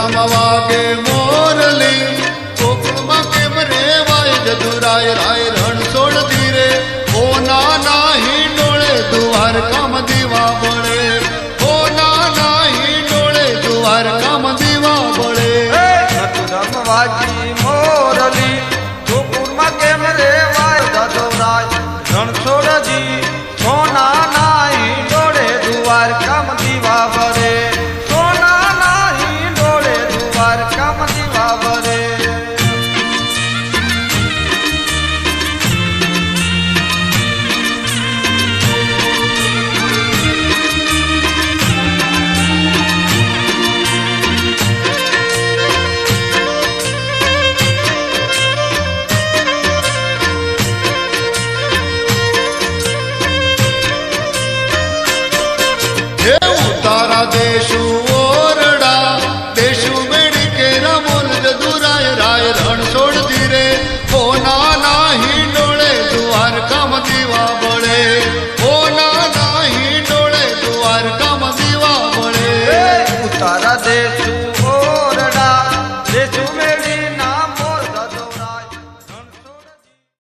ધામ વાગે મોરલી ગોકુળમાં કેમ રેવાય જદુરાય રાય રણછોડ ધીરે ઓ નાના હિંડોળે દ્વારકામાં દીવા બળે ઓ નાના હિંડોળે દ્વારકામાં દીવા બળે ધામ વાગી મોરલી ગોકુળમાં કેમ રેવાય જદુરાય રણછોડજી સોના નાહી ડોળે દ્વારકામાં દીવા બળે સોના નાહી ડોળે દ્વારકામાં દીવા બળે તારા દેશુ ઓરડા દેશુ બેડી કે રમોલ જદુરાય રાય રણછોડ ધીરે ઓ નાના હિંડોળે દ્વારકામાં દીવા બળે ઓ નાના હિંડોળે દ્વારકામાં દીવા બળે તારા દેશ